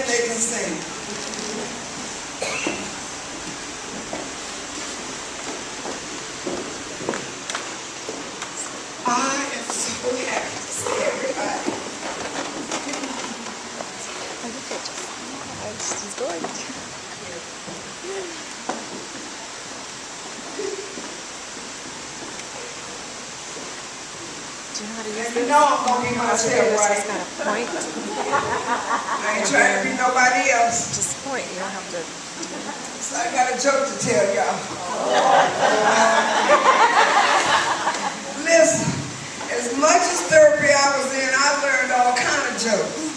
then they can sing. I am so happy to see everybody. She's going. Do you know how to use this? You know I'm going to be myself, right? Just got a point. I ain't trying to be nobody else. Just point. You don't have to. So I got a joke to tell y'all. Listen, as much as therapy I was in, I learned all kind of jokes.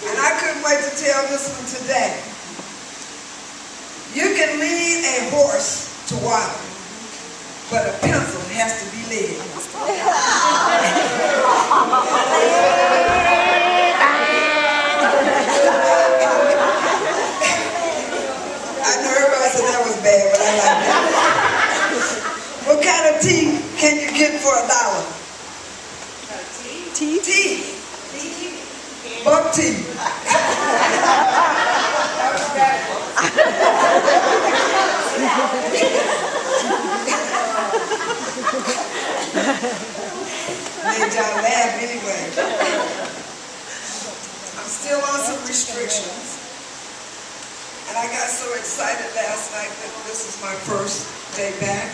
And I couldn't wait to tell this one today. You can lead a horse to water, but a pencil has to be led. I know everybody said that was bad, but I like that. What kind of tea can you get for $1? Tea? Tea. Buck tea. Made y'all laugh anyway. I'm still on some restrictions. And I got so excited last night that this is my first day back.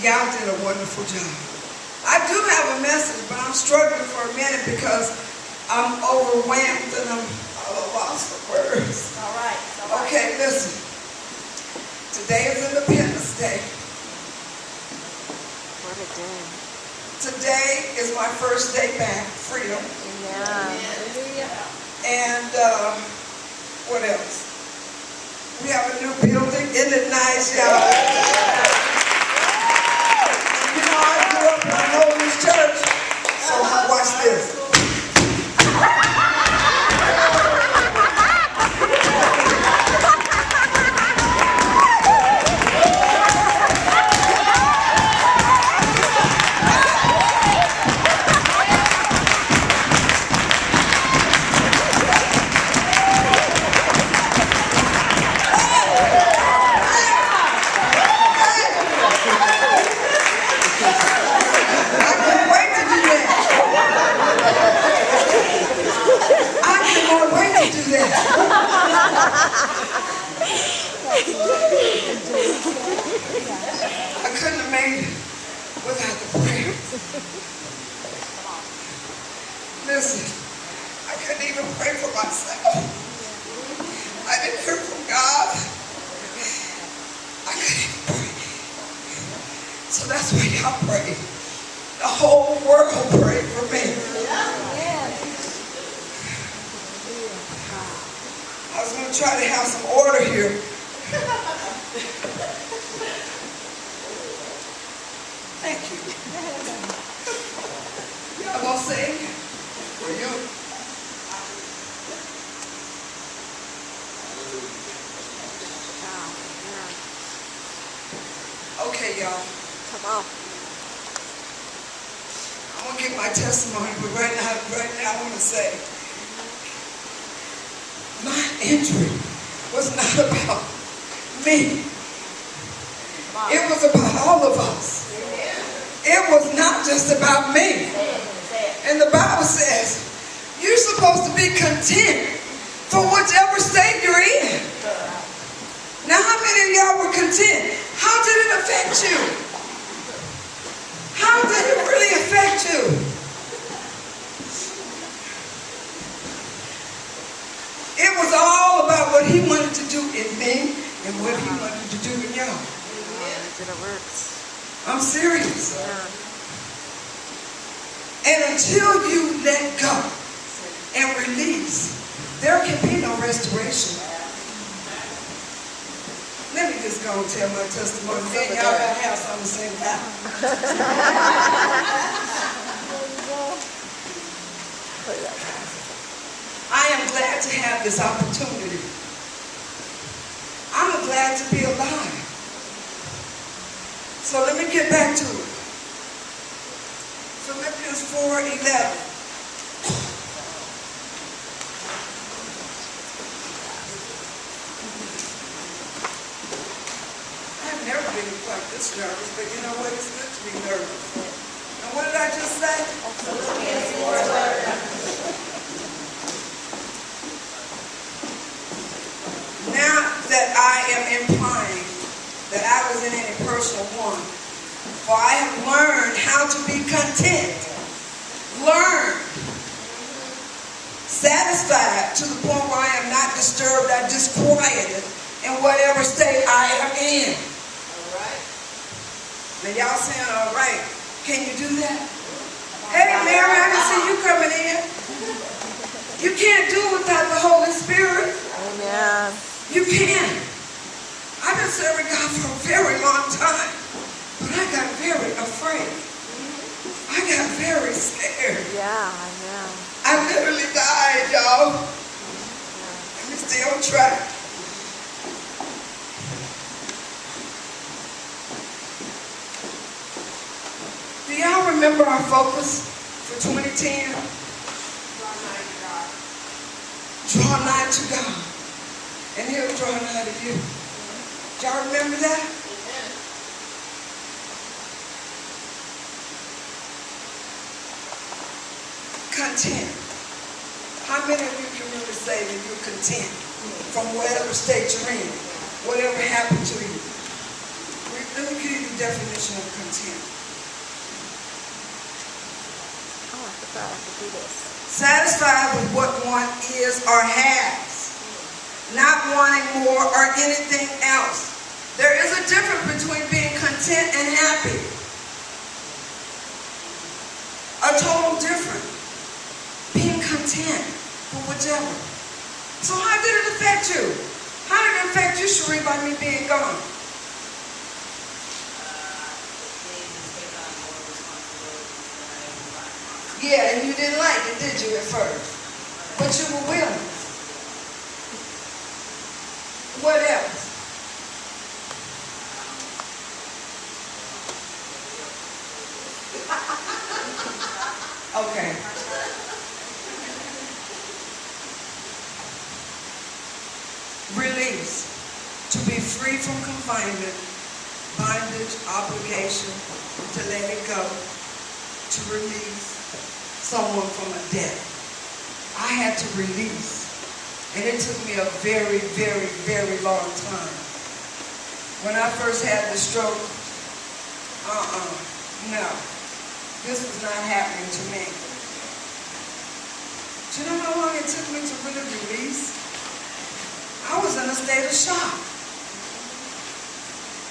Y'all did a wonderful job. I do have a message, but I'm struggling for a minute because I'm overwhelmed and I'm a lost for words. All right. Okay, listen. Today is Independence Day. What a day. Today is my first day back, freedom. Yeah. And what else? We have a new building. Isn't it nice, y'all? You know, I grew up in a Holiness church, so watch this. I couldn't have made it without the prayers. Listen, I couldn't even pray for myself. I didn't hear from God. I couldn't even pray. So that's why y'all prayed. The whole world prayed for me. I was going to try to have some order here. Thank you. Y'all gonna sing? For you. Okay, y'all. Come on. I want to give my testimony, but right now I want to say, my injury was not about me. It was about all of us. It was not just about me. And the Bible says, you're supposed to be content for whichever state you're in. Now, how many of y'all were content? How did it affect you? How did it really affect you? It was all about what he wanted to do in me and what he wanted to do in y'all. It works. I'm serious. Yeah. And until you let go and release, there can be no restoration. Let me just go and tell my testimony. Then y'all got to have something to say about it. I am glad to have this opportunity. I'm glad to be alive. So let me get back to it. Philippians 4:11. It's nervous, but you know what? It's good to be nervous. And what did I just say? Now that I am implying that I was in any personal one, for I have learned how to be content. Learned. Satisfied to the point where I am not disturbed or disquieted in whatever state I am in. All right. Now y'all saying all right. Can you do that? Hey Mary, I can see you coming in. You can't do it without the Holy Spirit. Amen. You can. I've been serving God for a very long time, but I got very afraid. I got very scared. Yeah, I know. I literally died, y'all. Let me stay on track. Do y'all remember our focus for 2010? Draw nigh to God. And He'll draw nigh to you. Y'all remember that? Content. How many of you can really say that you're content from whatever state you're in, whatever happened to you? Let me give you the definition of content. Oh, I forgot I could do this. Satisfied with what one is or has, not wanting more or anything else. There is a difference between being content and happy. A total difference. Being content for whichever. So how did it affect you? How did it affect you, Cherie, by me being gone? Yeah, and you didn't like it, did you, at first? But you were willing. What else? Okay. Release. To be free from confinement, bondage, obligation, to let it go, to release someone from a debt. I had to release. And it took me a very, very, very long time. When I first had the stroke, no. This was not happening to me. Do you know how long it took me to really release? I was in a state of shock.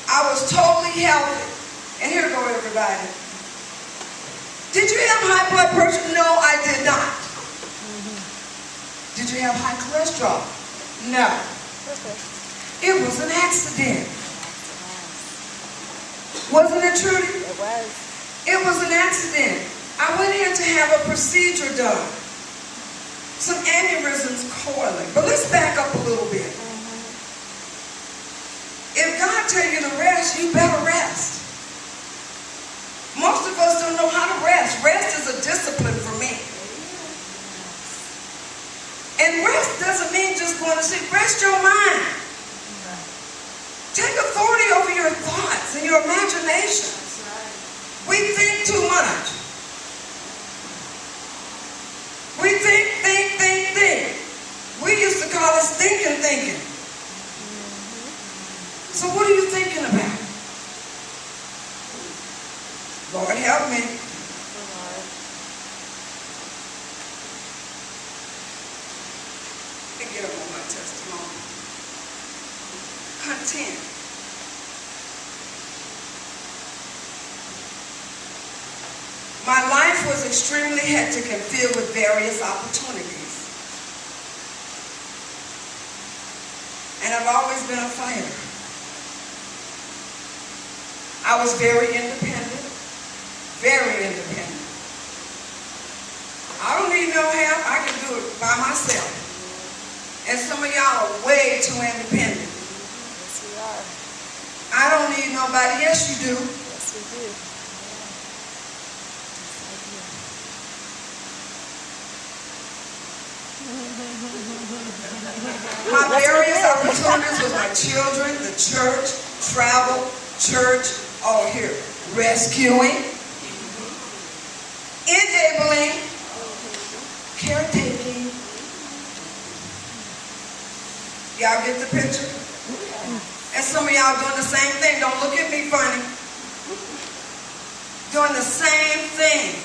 I was totally healthy. And here go everybody. Did you have high blood pressure? No, I did not. Did you have high cholesterol? No. It was an accident. Wasn't it, Trudy? It was. It was an accident. I went in to have a procedure done. Some aneurysms coiling. But let's back up a little bit. If God tell you to rest, you better rest. Most of us don't know how to rest. Rest is a discipline for me. And rest doesn't mean just going to sleep. Rest your mind. Take authority over your thoughts and your imaginations. We think too much. We think. We used to call it stinking thinking. So what are you thinking about? Lord, help me. Let me get up on my testimony. Content. My life was extremely hectic and filled with various opportunities. And I've always been a fighter. I was very independent. Very independent. I don't need no help. I can do it by myself. And some of y'all are way too independent. Yes, we are. I don't need nobody. Yes, you do. Yes, we do. My various opportunities with my children, the church, travel, church, Oh, here. Rescuing, enabling, caretaking. Y'all get the picture? And some of y'all doing the same thing. Don't look at me funny. Doing the same thing.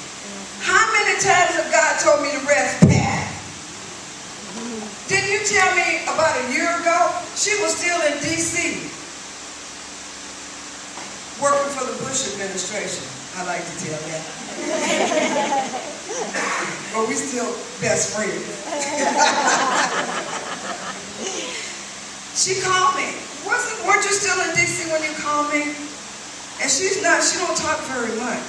How many times have God told me to rest? Pat. Didn't you tell me about a year ago? She was still in D.C. working for the Bush administration. I like to tell that. But we still best friends. She called me. Weren't you still in D.C. when you called me? And she don't talk very much.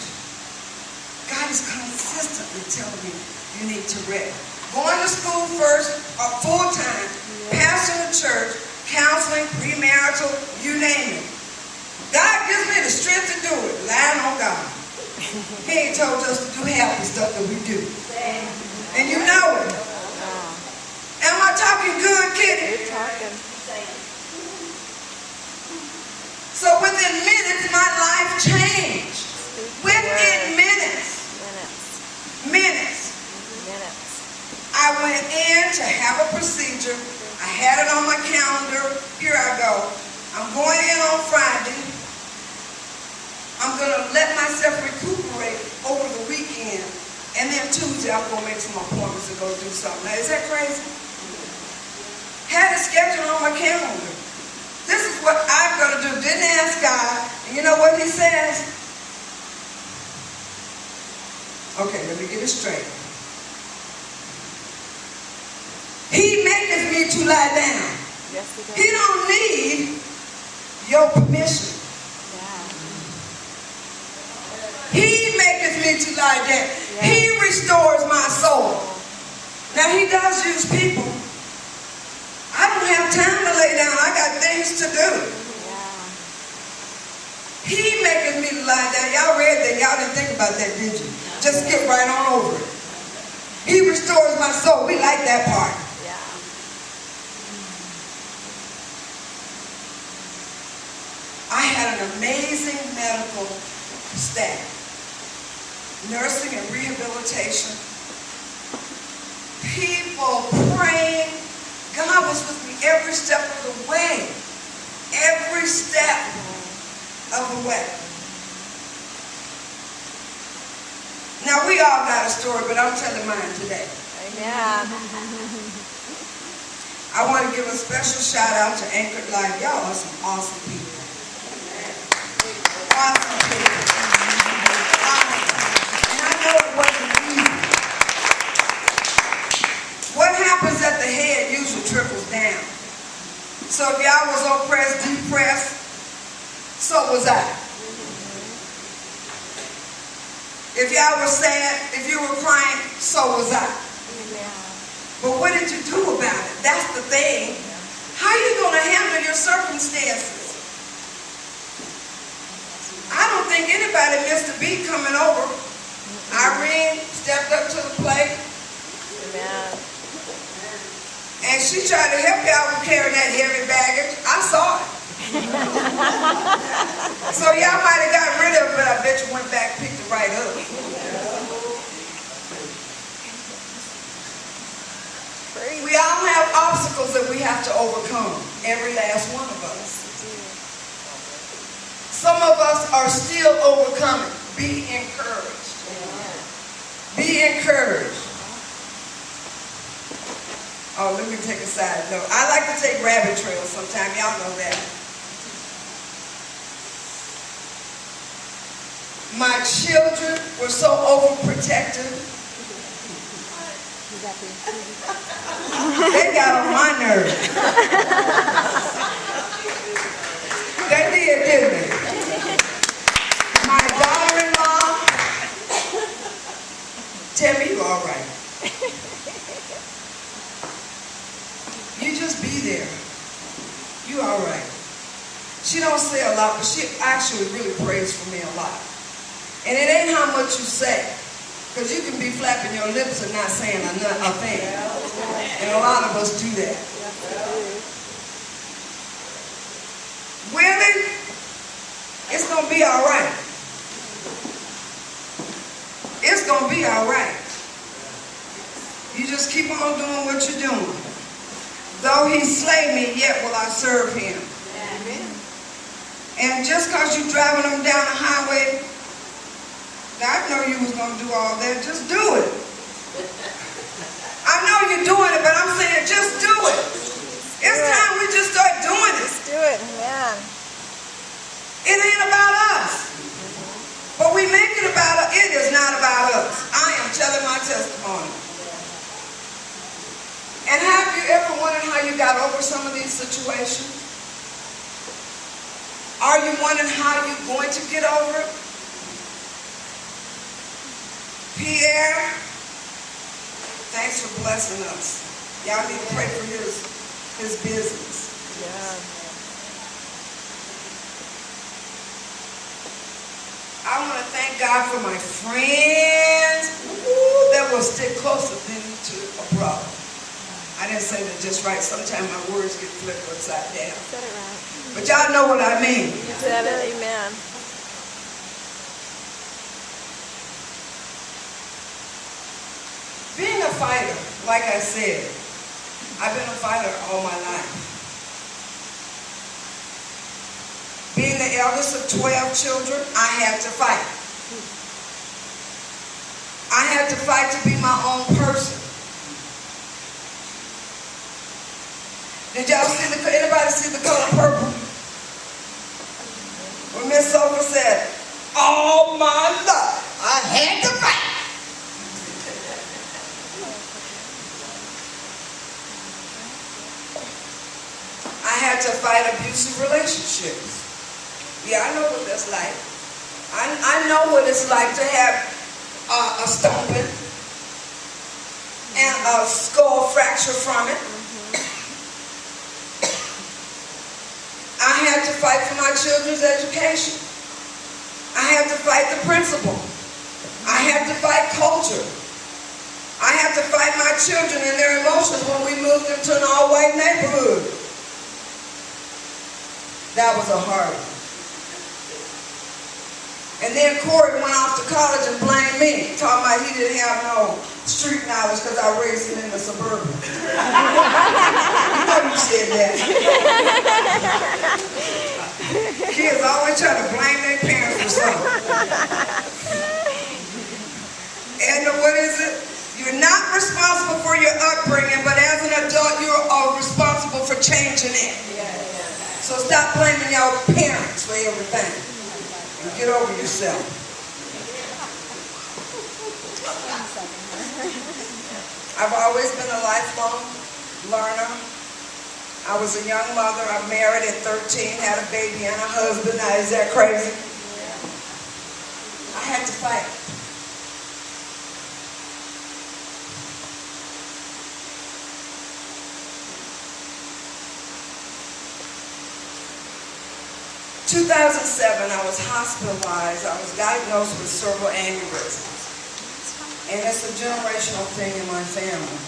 God is consistently telling me you need to rest. Going to school first, full-time, pastoring the church, counseling, premarital, you name it. God gives me the strength to do it, relying on God. He ain't told us to do half the stuff that we do. And you know it. Am I talking good, Kitty? You're talking. So within minutes, my life changed. Within minutes. I went in to have a procedure. I had it on my calendar. Here I go. I'm going in on Friday. I'm going to let myself recuperate over the weekend. And then Tuesday, I'm going to make some appointments to go do something. Now, is that crazy? Had it scheduled on my calendar. This is what I'm going to do. Didn't ask God. And you know what he says? Okay, let me get it straight. He maketh me to lie down. Yes, he does. He don't need your permission. Yeah. He maketh me to lie down. Yeah. He restores my soul. Now he does use people. I don't have time to lay down. I got things to do. Yeah. He maketh me to lie down. Y'all read that. Y'all didn't think about that, did you? Just skip right on over it. He restores my soul. We like that part. Yeah. I had an amazing medical staff. Nursing and rehabilitation. People praying. God was with me every step of the way. Every step of the way. Now, we all got a story, but I'm telling mine today. Amen. I want to give a special shout out to Anchored Life. Y'all are some awesome people. Awesome people. And I know it wasn't easy. What happens at the head usually trickles down. So if y'all was oppressed, depressed, so was I. If y'all were sad, if you were crying, so was I. Yeah. But what did you do about it? That's the thing. How are you going to handle your circumstances? I don't think anybody missed a beat coming over. Irene stepped up to the plate. Amen. And she tried to help y'all with carrying that heavy baggage. I saw it. So y'all might have got rid of it, but I bet you went back and picked it right up. We all have obstacles that we have to overcome. Every last one of us. Some of us are still overcoming. Be encouraged. Be encouraged. Oh, let me take a side note. I like to take rabbit trails sometime. Y'all know that. My children were so overprotective. They got on my nerves. They did, didn't they? My daughter-in-law, tell me you're all right. You just be there. You all right. She don't say a lot, but she actually really prays for me a lot. And it ain't how much you say. Because you can be flapping your lips and not saying a thing. And a lot of us do that. Women, It's going to be all right. It's going to be all right. You just keep on doing what you're doing. Though he slay me, yet will I serve him. Amen. And just because you're driving them down the highway, I know you was going to do all that. Just do it. I know you're doing it, but I'm saying just do it. It's time we just start doing it. Just do it. Amen. It ain't about us. But we make it about us. It is not about us. I am telling my testimony. And have you ever wondered how you got over some of these situations? Are you wondering how you're going to get over it? Pierre, thanks for blessing us. Y'all need to pray for his business. Yeah. I want to thank God for my friends that will stick closer than to a brother. I didn't say that just right. Sometimes my words get flipped upside down. You said it right. But y'all know what I mean. You said it. Amen. Being a fighter, like I said, I've been a fighter all my life. Being the eldest of 12 children, I had to fight. I had to fight to be my own person. Did y'all see anybody see the color purple? When Miss Sophie said, all my life, I had to fight. I had to fight abusive relationships. Yeah, I know what that's like. I know what it's like to have a stomping and a skull fracture from it. I had to fight for my children's education. I had to fight the principal. I had to fight culture. I had to fight my children and their emotions when we moved them to an all-white neighborhood. That was a hard one. And then Corey went off to college and blamed me, talking about he didn't have no street knowledge because I raised him in the suburban. You know you said that. Kids always try to blame their parents for something. And what is it? You're not responsible for your upbringing, but as an adult, you're responsible for changing it. So stop blaming your parents for everything. And get over yourself. I've always been a lifelong learner. I was a young mother. I married at 13, had a baby and a husband. Now, is that crazy? I had to fight. In 2007, I was hospitalized. I was diagnosed with cerebral aneurysms. And it's a generational thing in my family.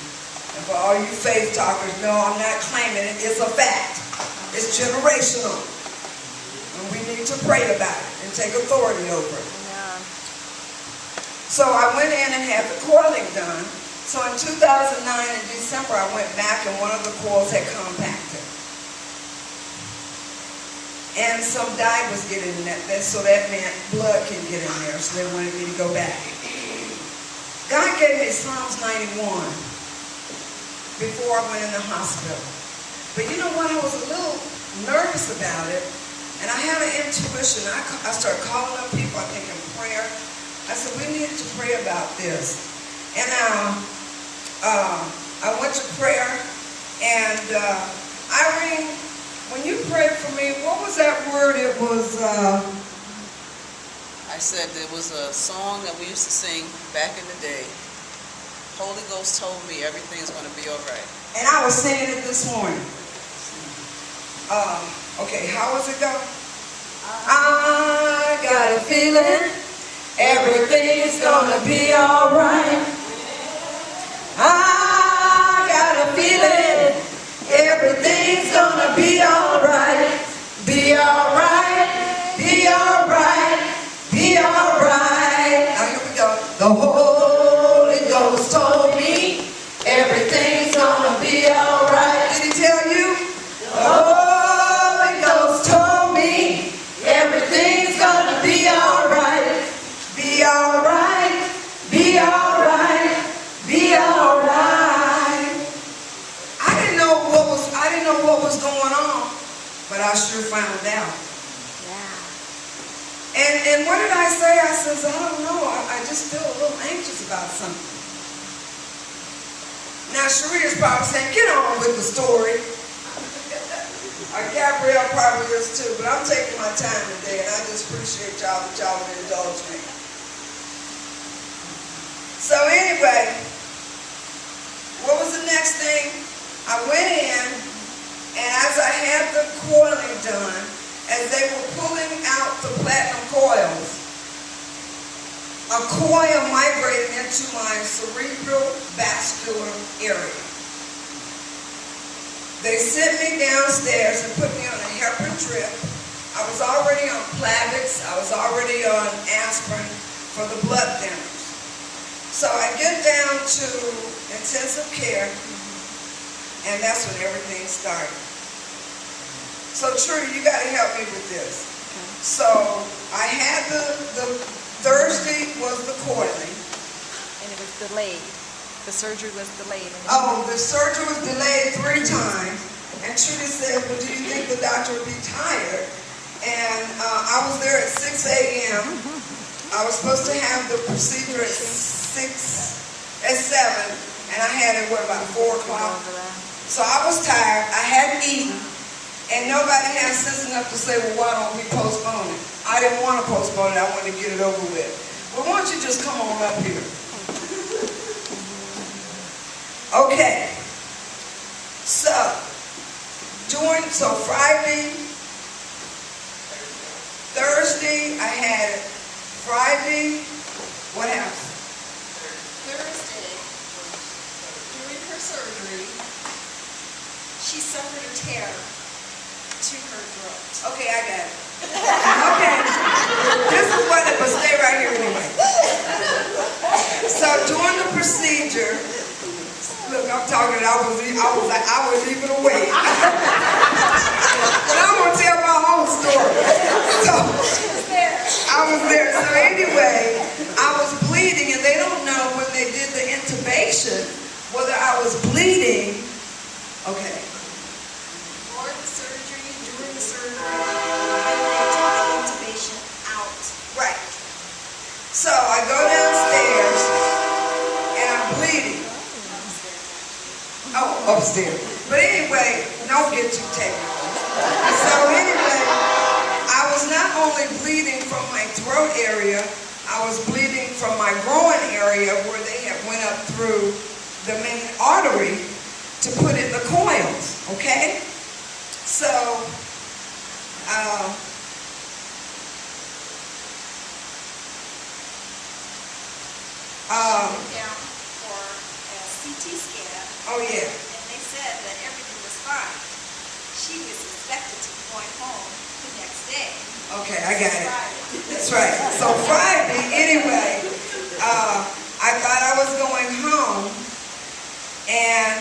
And for all you faith talkers, no, I'm not claiming it. It's a fact. It's generational. And we need to pray about it and take authority over it. Yeah. So I went in and had the coiling done. So in 2009, in December, I went back and one of the coils had compacted. And some dye was getting in that, so that meant blood can get in there, so they wanted me to go back. God gave me Psalms 91 before I went in the hospital. But you know what? I was a little nervous about it, and I had an intuition. I started calling up people, I think in prayer. I said, we need to pray about this. And I went to prayer, and Irene, when you prayed for me, what was that word? It was... I said there was a song that we used to sing back in the day. Holy Ghost told me everything's going to be all right. And I was singing it this morning. Okay, how was it go? I got a feeling everything's going to be all right. I got a feeling everything's gonna be alright. Be alright. Be alright. but I sure found out. Yeah. And what did I say? I says, I don't know. I just feel a little anxious about something. Now, Sharia's probably saying, get on with the story. Gabrielle probably is too, but I'm taking my time today, and I just appreciate y'all that y'all would indulge me. So anyway, what was the next thing? I went in, and as I had the coiling done, as they were pulling out the platinum coils, a coil migrated into my cerebral vascular area. They sent me downstairs and put me on a heparin drip. I was already on Plavix. I was already on aspirin for the blood thinners. So I get down to intensive care, and that's when everything started. So Trudy, you got to help me with this. Okay. So I had the Thursday was the coiling. And it was delayed. The surgery was delayed. Oh, the surgery was delayed 3 times. And Trudy said, well, do you think the doctor would be tired? And I was there at 6 a.m. I was supposed to have the procedure at 7, and I had it, about 4 o'clock? So I was tired. I hadn't eaten. And nobody had sense enough to say, well, why don't we postpone it? I didn't want to postpone it. I wanted to get it over with. Well, why don't you just come on up here? Okay. So Friday, Thursday, I had it. Friday, what happened? Thursday, during her surgery, she suffered a tear to her throat. Okay, I got it. Okay. This is what it was. Stay right here anyway. So during the procedure, look, I'm talking, I was even awake. But I'm gonna tell my own story. So I was there. So anyway, I was bleeding, and they don't know when they did the intubation whether I was bleeding. Okay. For the surgery, during the surgery, and they took the intubation out. Right. So I go downstairs, and I'm bleeding. Oh, upstairs. But anyway, don't get too technical. So anyway, I was not only bleeding from my throat area, I was bleeding from my groin area where they had went up through the main artery to put in the coils, okay? So, Down for a CT scan. oh yeah. And they said that everything was fine. She was expected to be going home the next day. Okay, I got it. Friday. That's right. So Friday, anyway, I thought I was going home, and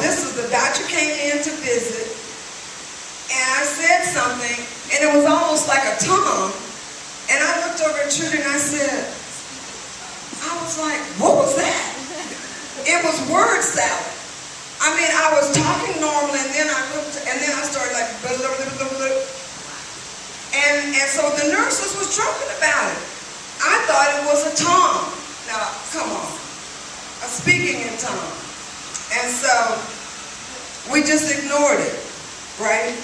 this is the doctor came in to visit, and I said something, and it was almost like a tongue, and I looked over at Trudy and I said, I was like, what was that? It was word salad. I mean, I was talking normally, and then I looked, and then I started like, blah, blah, blah, blah, blah. And so the nurses was joking about it. I thought it was a tongue. Now, come on. A speaking in tongue. And so we just ignored it, right?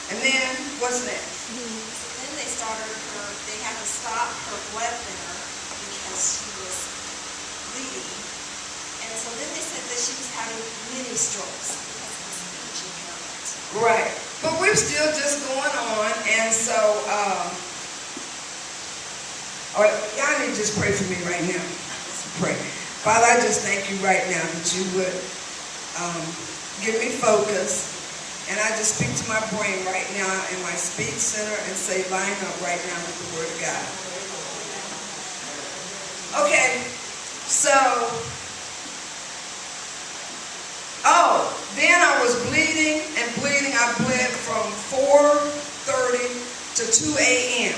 And then, what's next? So then they had to stop her blood thinner because she was bleeding. And so then they said that she was having mini strokes because of the speech impairment. Right. But we're still just going on, and so, y'all need to just pray for me right now. Just pray. Father, I just thank you right now that you would give me focus, and I just speak to my brain right now in my speech center and say, line up right now with the Word of God. Okay, so, then I was bleeding and bleeding. I bled from 4:30 to 2 a.m.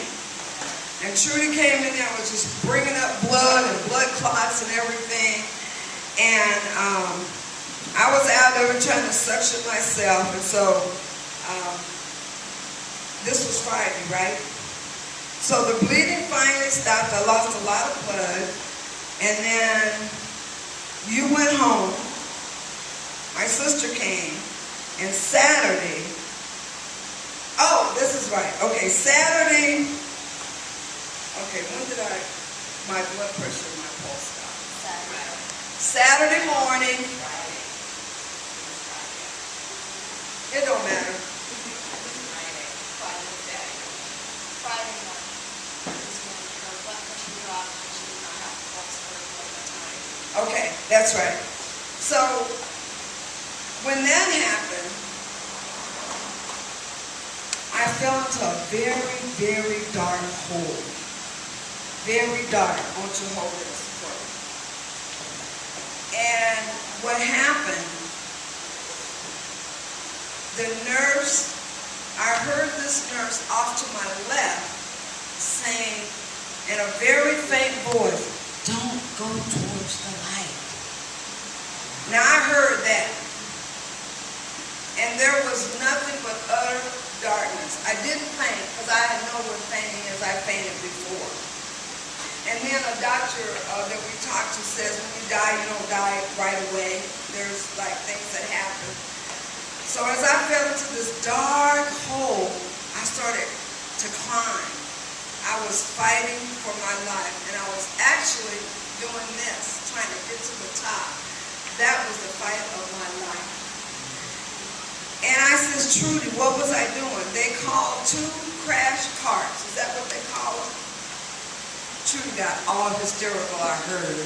And Trudy came in there and was just bringing up blood and blood clots and everything. And I was out there trying to suction myself. And so This was Friday, right? So the bleeding finally stopped. I lost a lot of blood. And then you went home. My sister came. And Saturday, oh, this is right. Okay, Saturday, okay, when did my blood pressure and my pulse stop? Saturday morning. It don't matter. Friday morning is when her blood pressure dropped and she did not have the pulse for a long time. Okay, that's right. So, when that happened, I fell into a very, very dark hole. Very dark. I want you to hold this for me. And what happened, the nurse, I heard this nurse off to my left saying in a very faint voice, "Don't go towards the light." Now I heard that. And there was nothing but utter darkness. I didn't faint because I know what fainting is. I fainted before. And then a doctor that we talked to says when you die, you don't die right away. There's like things that happen. So as I fell into this dark hole, I started to climb. I was fighting for my life, and I was actually doing this, trying to get to the top. That was the fight of my life. And I says, "Trudy, what was I doing?" They called 2 crash carts. Is that what they call them? Trudy got all hysterical, I heard.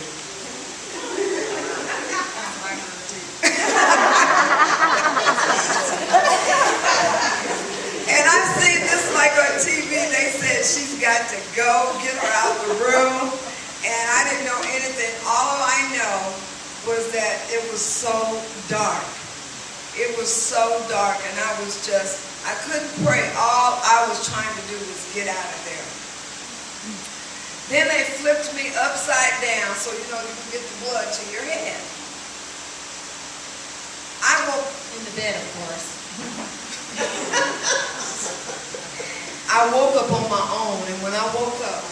And I seen this like on TV. They said she's got to go, get her out the room. And I didn't know anything. All I know was that it was so dark. It was so dark, and I couldn't pray. All I was trying to do was get out of there. Then they flipped me upside down so you can get the blood to your head. I woke In the bed, of course. I woke up on my own, and when I woke up,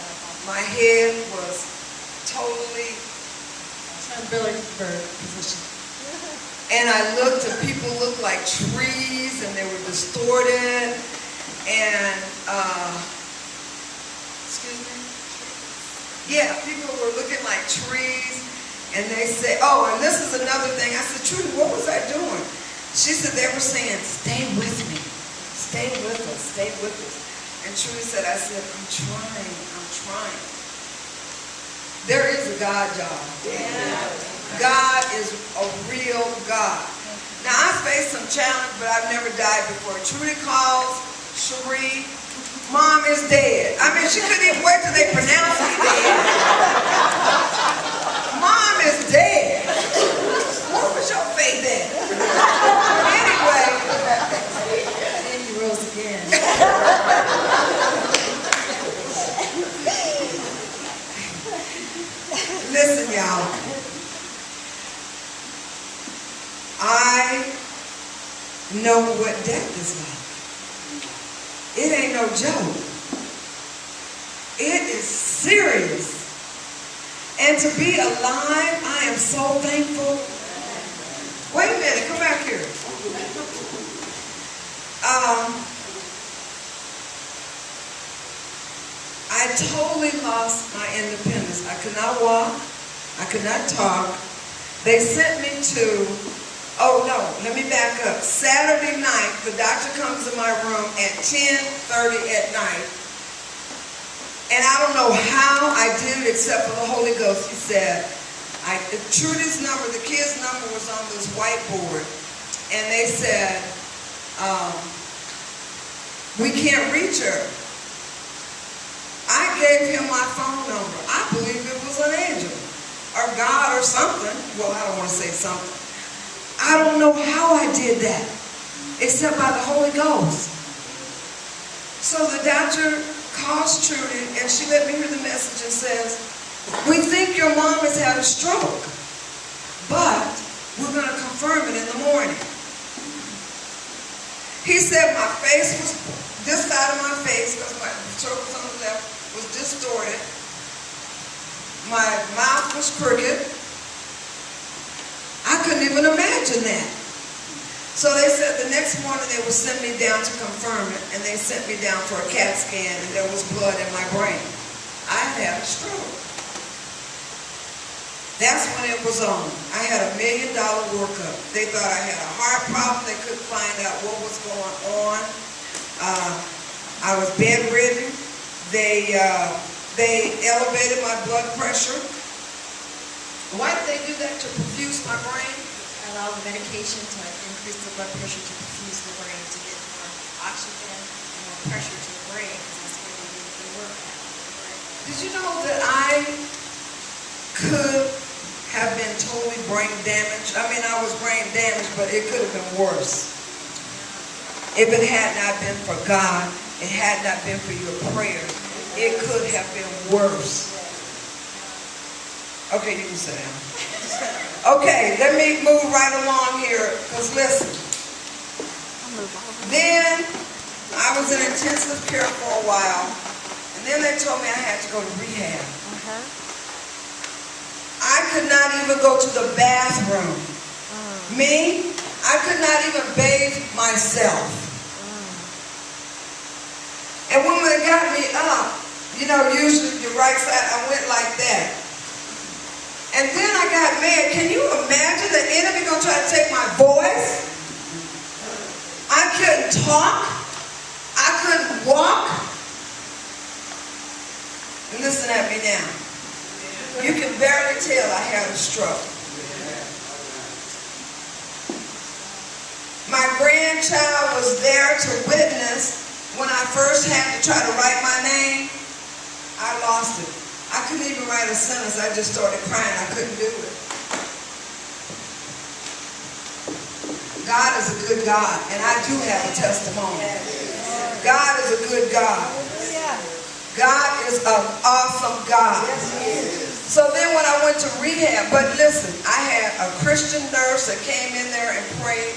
my head was totally Billy Bird position. and I looked, and people looked like trees, and they were distorted, and excuse me? Yeah, people were looking like trees, and they said, oh, and this is another thing. I said, Trudy, what was I doing? She said they were saying, "Stay with me. Stay with us. Stay with us." And Trudy said, I said, I'm trying. There is a God, y'all. God is a real God. Now, I faced some challenge, but I've never died before. Trudy calls Cherie, "Mom is dead." I mean, she couldn't even wait till they pronounced me dead. Mom is dead. Where was your faith at? Anyway. And he rose again. Listen, y'all. I know what death is like. It ain't no joke. It is serious. And to be alive, I am so thankful. Wait a minute, come back here. I totally lost my independence. I could not walk. I could not talk. They sent me to, oh no, let me back up. Saturday night, the doctor comes in my room at 10:30 at night. And I don't know how I did it except for the Holy Ghost. He said, Trudy's number, the kid's number was on this whiteboard. And they said, we can't reach her. I gave him my phone number. I believe it was an angel or God or something. Well, I don't want to say something. I don't know how I did that except by the Holy Ghost. So the doctor calls Trudy, and she let me hear the message and says, "We think your mom has had a stroke, but we're going to confirm it in the morning." He said my face was this side of my face, because my circles on the left was distorted. My mouth was crooked. I couldn't even imagine that. So they said the next morning they would send me down to confirm it, and they sent me down for a CAT scan, and there was blood in my brain. I had a stroke. That's when it was on. I had $1 million workup. They thought I had a heart problem. They couldn't find out what was going on. I was bedridden. They elevated my blood pressure. Why did they do that? To perfuse my brain? Allow the medication to increase the blood pressure to perfuse the brain to get more oxygen and more pressure to the brain, because that's where they do the work at. Did you know that I could have been totally brain damaged? I mean, I was brain damaged, but it could have been worse. If it had not been for God, it had not been for your prayers, it could have been worse. Okay, you can sit down. Okay, let me move right along here, because listen. Then I was in intensive care for a while, and then they told me I had to go to rehab. I could not even go to the bathroom. Me, I could not even bathe myself. And when they got me up, you know, usually the right side, I went like that. And then I got mad. Can you imagine the enemy gonna try to take my voice? I couldn't talk. I couldn't walk. And listen at me now. You can barely tell I had a stroke. My grandchild was there to witness when I first had to try to write my name. I lost it. I couldn't even write a sentence. I just started crying. I couldn't do it. God is a good God, and I do have a testimony. God is a good God. God is an awesome God. So then when I went to rehab, but listen, I had a Christian nurse that came in there and prayed.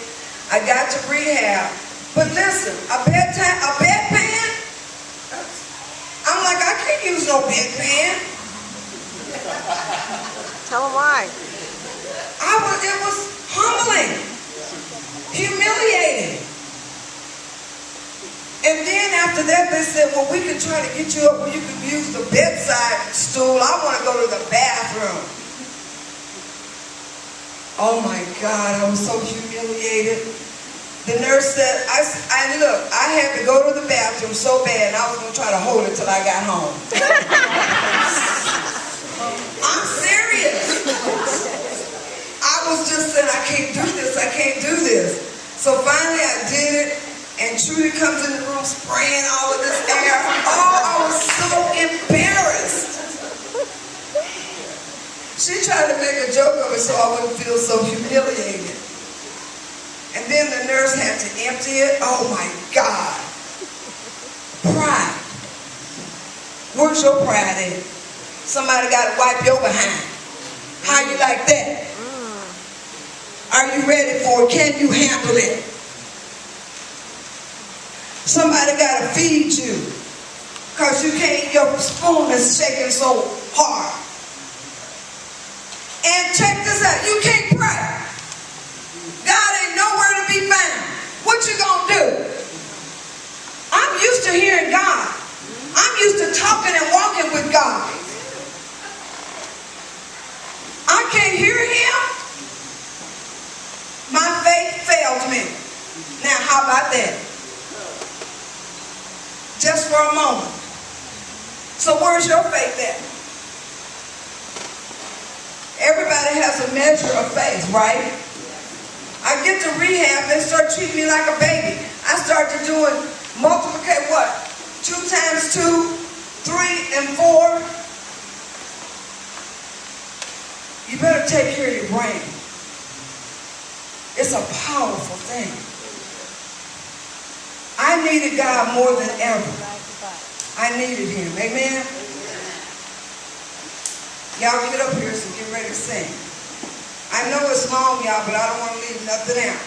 I got to rehab. But listen, a bedpan? I'm like, I can't use no bedpan. Tell them why. It was humbling, humiliating. And then after that, they said, well, we can try to get you up where you can use the bedside stool. I want to go to the bathroom. Oh my God, I was so humiliated. The nurse said, I had to go to the bathroom so bad, and I was going to try to hold it till I got home. I'm serious. I was just saying, I can't do this, I can't do this. So finally I did it, and Trudy comes in the room spraying all of this air. Oh, I was so embarrassed. She tried to make a joke of it so I wouldn't feel so humiliated. And then the nurse had to empty it. Oh my God. Pride. Where's your pride at? Somebody got to wipe your behind. How you like that? Are you ready for it? Can you handle it? Somebody got to feed you. Because you can't, your spoon is shaking so hard. And check this out, you can't pray. God ain't nowhere to be found. What you gonna do? I'm used to hearing God. I'm used to talking and walking with God. I can't hear Him. My faith failed me. Now, how about that? Just for a moment. So where's your faith at? Everybody has a measure of faith, right? I get to rehab, they start treating me like a baby. I started doing multiplicate what? 2 times 2, 3 and 4. You better take care of your brain. It's a powerful thing. I needed God more than ever. I needed Him. Amen? Y'all get up here so get ready to sing. I know it's long, y'all, but I don't want to leave nothing out.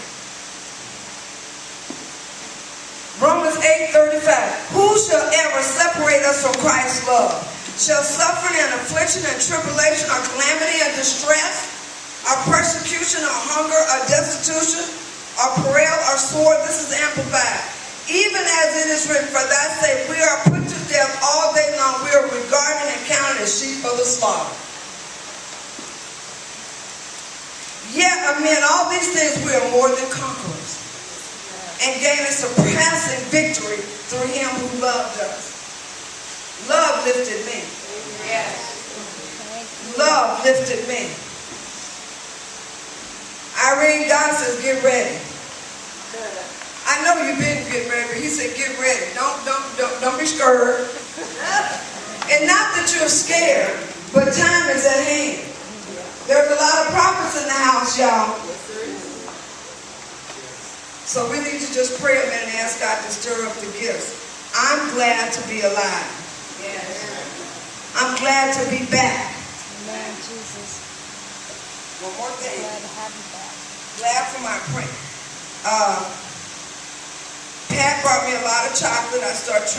Romans 8:35. Who shall ever separate us from Christ's love? Shall suffering and affliction and tribulation or calamity and distress, or persecution or hunger or destitution, or peril or sword? This is amplified. Even as it is written, for thy sake we are put to death all day long. We are regarded and counted as sheep for the slaughter. Yet amid all these things we are more than conquerors, and gain a surpassing victory through him who loved us. Love lifted me. Yes. Love lifted me. Irene, God says, get ready. I know you've been getting ready, but he said, get ready. Don't be scared. And not that you're scared, but time is at hand. There's a lot of prophets in the house, y'all. So we need to just pray a minute and ask God to stir up the gifts. I'm glad to be alive. Yes. I'm glad to be back. Amen, Jesus. One more thing. Glad to have you back. Glad for my print. Pat brought me a lot of chocolate. I started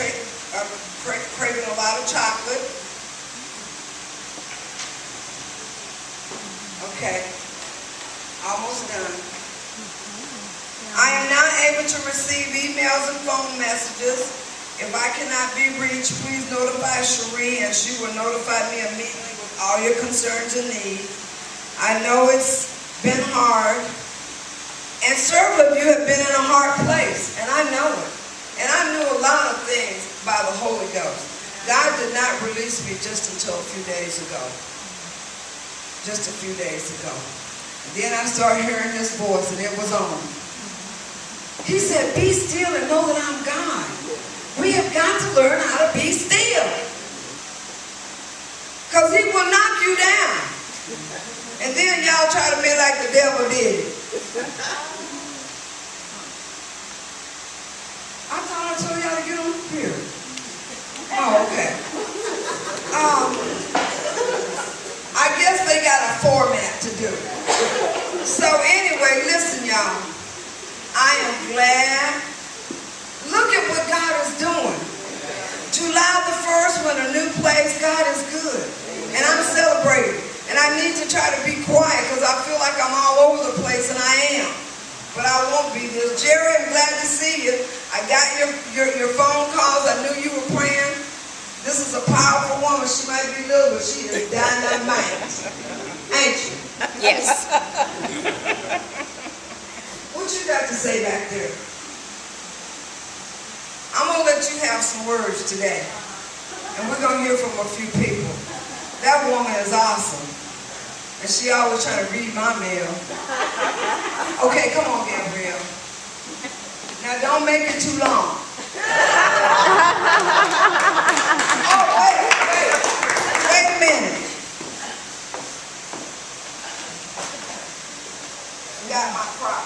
craving a lot of chocolate. Okay. Almost done. I am now able to receive emails and phone messages. If I cannot be reached, please notify Cherie, and she will notify me immediately with all your concerns and needs. I know it's been hard, and several of you have been in a hard place, and I know it. And I knew a lot of things by the Holy Ghost. God did not release me just until a few days ago. Just a few days ago. And then I started hearing this voice, and it was on. He said, be still and know that I'm God. We have got to learn how to be still. Because he will knock you down. And then y'all try to be like the devil did it. I thought I told y'all to get on the pier. Oh, okay. I guess they got a format to do. So anyway, listen, y'all. I am glad. Look at what God is doing. July the 1st, when a new place, God is good. And I'm celebrating. And I need to try to be quiet because I feel like I'm all over the place, and I am. But I won't be this. Jerry, I'm glad to see you. I got your phone calls. I knew you were praying. This is a powerful woman. She might be little, but she is dynamite. Ain't you? Yes. What you got to say back there? I'm going to let you have some words today. And we're going to hear from a few people. That woman is awesome. And she always trying to read my mail. Okay, come on, Gabrielle. Now, don't make it too long. Oh, wait a minute. Got my prop.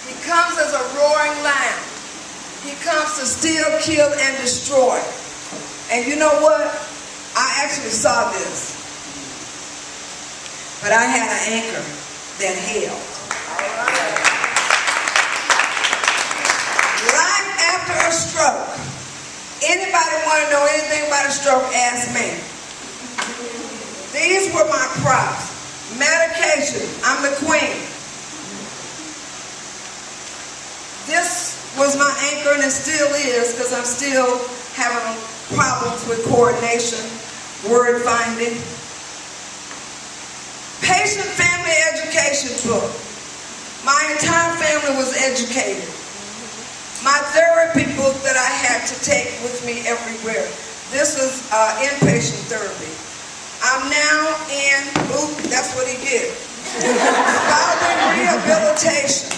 He comes as a roaring lion. He comes to steal, kill, and destroy. And you know what? I actually saw this. But I had an anchor that held. Right after a stroke. Anybody want to know anything about a stroke? Ask me. These were my props. Medication. I'm the queen. This was my anchor, and it still is, because I'm still having problems with coordination, word finding. Patient family education book. My entire family was educated. My therapy book that I had to take with me everywhere. This is inpatient therapy. I'm now in, that's what he did. Following rehabilitation.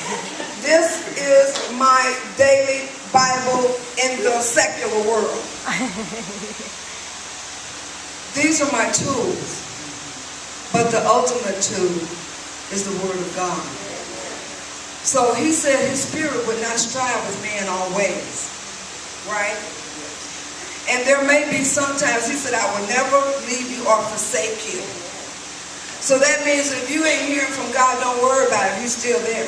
This is my daily Bible in the secular world. These are my tools. But the ultimate tool is the Word of God. So he said his spirit would not strive with man always. Right? And there may be sometimes, he said, I will never leave you or forsake you. So that means that if you ain't hearing from God, don't worry about it. He's still there.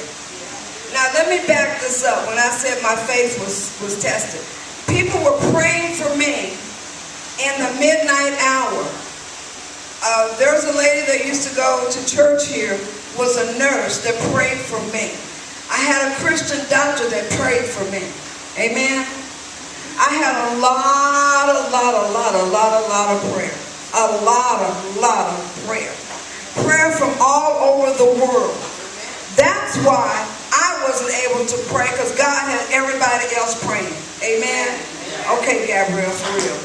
Now let me back this up. When I said my faith was tested, people were praying for me in the midnight hour. There's a lady that used to go to church here, was a nurse that prayed for me. I had a Christian doctor that prayed for me. Amen. I had a lot of prayer. A lot of prayer. Prayer from all over the world. That's why I wasn't able to pray, because God had everybody else praying. Amen. Okay, Gabrielle, for real.